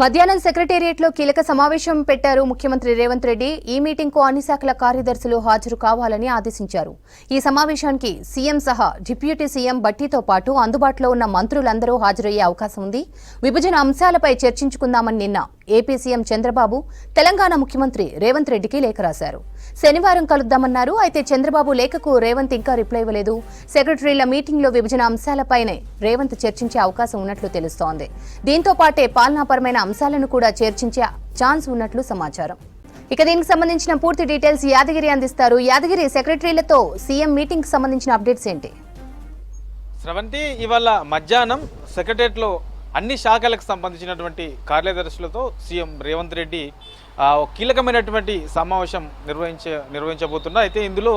మధ్యాహ్నం సెక్రటేరియట్లో కీలక సమావేశం పెట్టారు ముఖ్యమంత్రి రేవంత్ రెడ్డి. ఈ మీటింగ్కు అన్ని శాఖల కార్యదర్శులు హాజరు కావాలని ఆదేశించారు. ఈ సమావేశానికి సీఎం సహా డిప్యూటీ సీఎం బట్టితో పాటు అందుబాటులో ఉన్న మంత్రులందరూ హాజరయ్యే అవకాశం ఉంది. విభజన అంశాలపై చర్చించుకుందామని నిన్న ఏపీ సీఎం చంద్రబాబు తెలంగాణ ముఖ్యమంత్రి రేవంత్ రెడ్డికి లేఖ రాశారు. శనివారం కలుద్దామన్నారు. అయితే చంద్రబాబు లేఖకు రేవంత్ ఇంకా రిప్లై ఇవ్వలేదు. సెక్రటరీల మీటింగ్లో విభజన అంశాలపైనే రేవంత్ చర్చించే అవకాశం ఉన్నట్లు తెలుస్తోంది. దీంతో పాటే పాలనాపరమైన అంశాలను కూడా చర్చించే ఛాన్స్ ఉన్నట్లు సమాచారం. ఇక దీనికి సంబంధించిన పూర్తి డీటెయిల్స్ యాదగిరి అందిస్తారు. యాదగిరి, సెక్రటరీలతో సీఎం మీటింగ్ సంబంధించిన అప్డేట్స్ ఏంటి? స్రవంతి, ఇవాళ మధ్యాహ్నం సెక్రటరియట్లో అన్ని శాఖలకు సంబంధించినటువంటి కార్యదర్శులతో సీఎం రేవంత్ రెడ్డి కీలకమైనటువంటి సమావేశం నిర్వహించబోతున్నారు. అయితే ఇందులో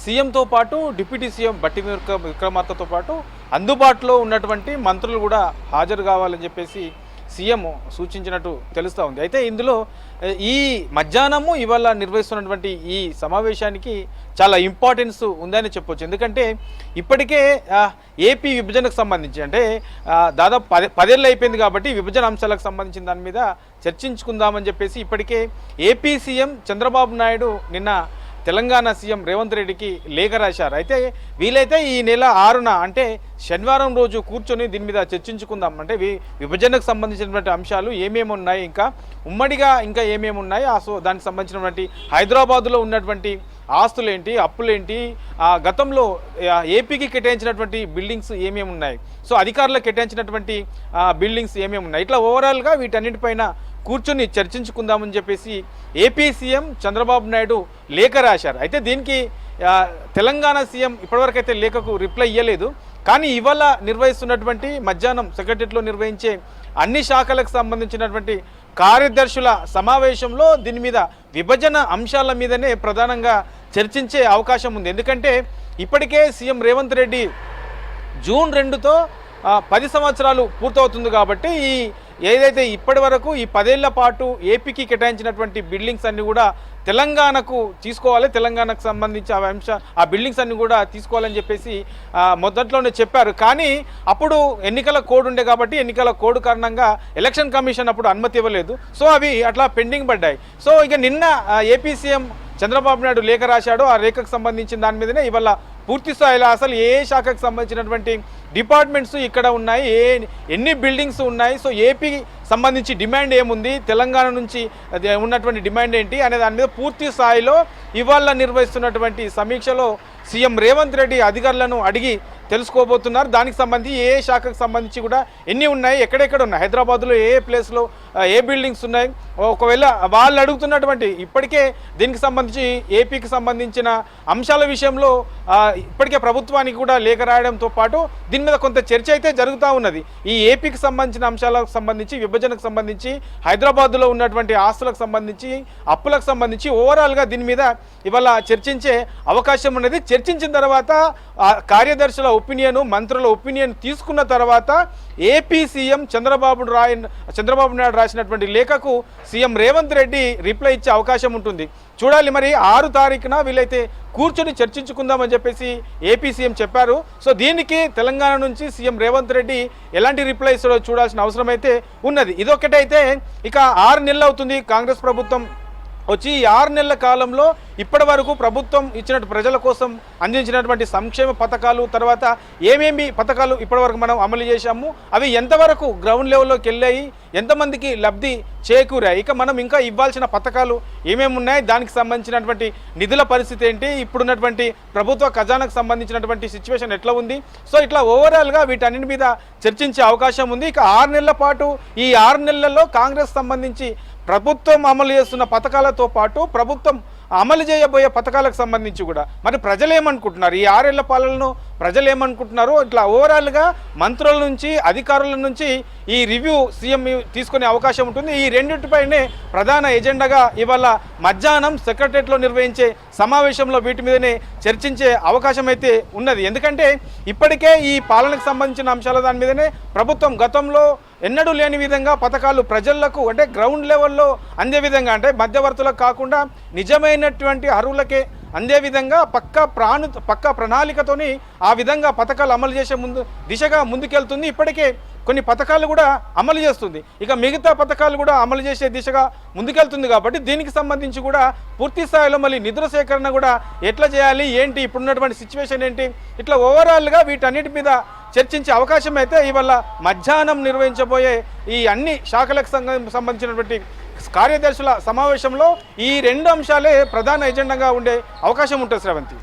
సీఎంతో పాటు డిప్యూటీ సీఎం బట్టి విక్రమార్కతో పాటు అందుబాటులో ఉన్నటువంటి మంత్రులు కూడా హాజరు కావాలని చెప్పేసి సీఎం సూచించినట్టు తెలుస్తూ ఉంది. అయితే ఇందులో ఈ మధ్యాహ్నము ఇవాళ నిర్వహిస్తున్నటువంటి ఈ సమావేశానికి చాలా ఇంపార్టెన్స్ ఉందని చెప్పొచ్చు. ఎందుకంటే ఇప్పటికే ఏపీ విభజనకు సంబంధించి అంటే దాదాపు 10 ఏళ్ళు అయిపోయింది కాబట్టి విభజన అంశాలకు సంబంధించిన దాని మీద చర్చించుకుందామని చెప్పేసి ఇప్పటికే ఏపీ సీఎం చంద్రబాబు నాయుడు నిన్న తెలంగాణ సీఎం రేవంత్ రెడ్డికి లేఖ రాశారు. అయితే వీలైతే ఈ నెల 6న అంటే శనివారం రోజు కూర్చొని దీని మీద చర్చించుకుందాం. అంటే విభజనకు సంబంధించినటువంటి అంశాలు ఏమేమి ఉన్నాయి, ఇంకా ఉమ్మడిగా ఇంకా ఏమేమి ఉన్నాయి, దానికి సంబంధించినటువంటి హైదరాబాదులో ఉన్నటువంటి ఆస్తులేంటి, అప్పులేంటి, గతంలో ఏపీకి కేటాయించినటువంటి బిల్డింగ్స్ ఏమేమి ఉన్నాయి, సో అధికారులకు కేటాయించినటువంటి బిల్డింగ్స్ ఏమేమి ఉన్నాయి, ఇట్లా ఓవరాల్గా వీటన్నిటిపైన కూర్చొని చర్చించుకుందామని చెప్పేసి ఏపీ సీఎం చంద్రబాబు నాయుడు లేఖ రాశారు. అయితే దీనికి తెలంగాణ సీఎం ఇప్పటివరకు అయితే లేఖకు రిప్లై ఇవ్వలేదు. కానీ ఇవాళ నిర్వహిస్తున్నటువంటి మధ్యాహ్నం సెక్రటరియట్లో నిర్వహించే అన్ని శాఖలకు సంబంధించినటువంటి కార్యదర్శుల సమావేశంలో దీని మీద విభజన అంశాల మీదనే ప్రధానంగా చర్చించే అవకాశం ఉంది. ఎందుకంటే ఇప్పటికే సీఎం రేవంత్ రెడ్డి జూన్ 2తో 10 సంవత్సరాలు పూర్తవుతుంది. కాబట్టి ఏదైతే ఇప్పటి వరకు ఈ 10 ఏళ్ల పాటు ఏపీకి కేటాయించినటువంటి బిల్డింగ్స్ అన్ని కూడా తెలంగాణకు తీసుకోవాలి, తెలంగాణకు సంబంధించి ఆ బిల్డింగ్స్ అన్ని కూడా తీసుకోవాలని చెప్పేసి మొదట్లోనే చెప్పారు. కానీ అప్పుడు ఎన్నికల కోడ్ ఉండే కాబట్టి ఎన్నికల కోడ్ కారణంగా ఎలక్షన్ కమిషన్ అప్పుడు అనుమతి ఇవ్వలేదు. సో అవి అట్లా పెండింగ్ పడ్డాయి. సో ఇక నిన్న ఏపీ సీఎం చంద్రబాబు నాయుడు లేఖ రాశాడు. ఆ లేఖకు సంబంధించిన దాని మీదనే ఇవాళ పూర్తి స్థాయిలో అసలు ఏ శాఖకు సంబంధించినటువంటి డిపార్ట్మెంట్స్ ఇక్కడ ఉన్నాయి, ఎన్ని బిల్డింగ్స్ ఉన్నాయి, సో ఏపీకి సంబంధించి డిమాండ్ ఏముంది, తెలంగాణ నుంచి ఉన్నటువంటి డిమాండ్ ఏంటి అనే దాని మీద పూర్తి స్థాయిలో ఇవాళ నిర్వహిస్తున్నటువంటి సమీక్షలో సీఎం రేవంత్ రెడ్డి అధికారులను అడిగి తెలుసుకోబోతున్నారు. దానికి సంబంధించి ఏ శాఖకు సంబంధించి కూడా ఎన్ని ఉన్నాయి, ఎక్కడెక్కడ ఉన్నాయి, హైదరాబాద్లో ఏ ప్లేస్లో ఏ బిల్డింగ్స్ ఉన్నాయి, ఒకవేళ వాళ్ళు అడుగుతున్నటువంటి ఇప్పటికే దీనికి సంబంధించి ఏపీకి సంబంధించిన అంశాల విషయంలో ఇప్పటికే ప్రభుత్వానికి కూడా లేఖ రాయడంతో పాటు దీని మీద కొంత చర్చ అయితే జరుగుతూ ఉన్నది. ఈ ఏపీకి సంబంధించిన అంశాలకు సంబంధించి, విభజనకు సంబంధించి, హైదరాబాద్లో ఉన్నటువంటి ఆస్తులకు సంబంధించి, అప్పులకు సంబంధించి ఓవరాల్గా దీని మీద ఇవాళ చర్చించే అవకాశం ఉన్నది. చర్చించిన తర్వాత కార్యదర్శుల ఒపీనియన్, మంత్రుల ఒపీనియన్ తీసుకున్న తర్వాత ఏపీ సీఎం చంద్రబాబు నాయుడు రాసినటువంటి లేఖకు సీఎం రేవంత్ రెడ్డి రిప్లై ఇచ్చే అవకాశం ఉంటుంది. చూడాలి మరి 6 తారీఖున వీలైతే కూర్చొని చర్చించుకుందామని చెప్పేసి ఏపీ సీఎం చెప్పారు. సో దీనికి తెలంగాణ నుంచి సీఎం రేవంత్ రెడ్డి ఎలాంటి రిప్లై ఇస్తారో చూడాల్సిన అవసరం అయితే ఉన్నది. ఇదొక్కటైతే ఇక 6 నెలలు అవుతుంది కాంగ్రెస్ ప్రభుత్వం వచ్చి. ఈ 6 నెలల కాలంలో ఇప్పటి వరకు ప్రభుత్వం ఇచ్చినట్టు ప్రజల కోసం అందించినటువంటి సంక్షేమ పథకాలు, తర్వాత ఏమేమి పథకాలు ఇప్పటివరకు మనం అమలు చేశాము, అవి ఎంతవరకు గ్రౌండ్ లెవెల్లోకి వెళ్ళాయి, ఎంతమందికి లబ్ధి చేకూరాయి, ఇక మనం ఇంకా ఇవ్వాల్సిన పథకాలు ఏమేమి ఉన్నాయి, దానికి సంబంధించినటువంటి నిధుల పరిస్థితి ఏంటి, ఇప్పుడున్నటువంటి ప్రభుత్వ ఖజానాకు సంబంధించినటువంటి సిచ్యువేషన్ ఎట్లా ఉంది, సో ఇట్లా ఓవరాల్గా వీటన్నిటి మీద చర్చించే అవకాశం ఉంది. ఇక 6 నెలల పాటు ఈ 6 నెలల్లో కాంగ్రెస్ సంబంధించి ప్రభుత్వం అమలు చేస్తున్న పథకాలతో పాటు ప్రభుత్వం అమలు చేయబోయే పథకాలకు సంబంధించి కూడా మరి ప్రజలు ఏమనుకుంటున్నారు, ఈ 6 ఏళ్ల పాలనను ప్రజలు ఏమనుకుంటున్నారు, ఇట్లా ఓవరాల్గా మంత్రుల నుంచి, అధికారుల నుంచి ఈ రివ్యూ సీఎం తీసుకునే అవకాశం ఉంటుంది. ఈ రెండింటిపైనే ప్రధాన ఎజెండాగా ఇవాళ మధ్యాహ్నం సెక్రటరియట్లో నిర్వహించే సమావేశంలో వీటి మీదనే చర్చించే అవకాశం అయితే ఉన్నది. ఎందుకంటే ఇప్పటికే ఈ పాలనకు సంబంధించిన అంశాల దాని మీదనే ప్రభుత్వం గతంలో ఎన్నడూ లేని విధంగా పథకాలు ప్రజలకు అంటే గ్రౌండ్ లెవెల్లో అందే విధంగా, అంటే మధ్యవర్తులకు కాకుండా నిజమైనటువంటి అర్హులకే అందే విధంగా పక్కా ప్రణాళికతోని ఆ విధంగా పథకాలు అమలు చేసే దిశగా ముందుకెళ్తుంది. ఇప్పటికే కొన్ని పథకాలు కూడా అమలు చేస్తుంది. ఇక మిగతా పథకాలు కూడా అమలు చేసే దిశగా ముందుకెళ్తుంది. కాబట్టి దీనికి సంబంధించి కూడా పూర్తి స్థాయిలో మళ్ళీ నిధుల సేకరణ కూడా ఎట్లా చేయాలి, ఏంటి, ఇప్పుడున్నటువంటి సిచ్యువేషన్ ఏంటి, ఇట్లా ఓవరాల్గా వీటన్నిటి మీద చర్చించే అవకాశం అయితే ఇవాళ మధ్యాహ్నం నిర్వహించబోయే ఈ అన్ని శాఖలకు సంబంధించినటువంటి కార్యదర్శుల సమావేశంలో ఈ 2 అంశాలే ప్రధాన ఎజెండాగా ఉండే అవకాశం ఉంటుంది శ్రవంతి.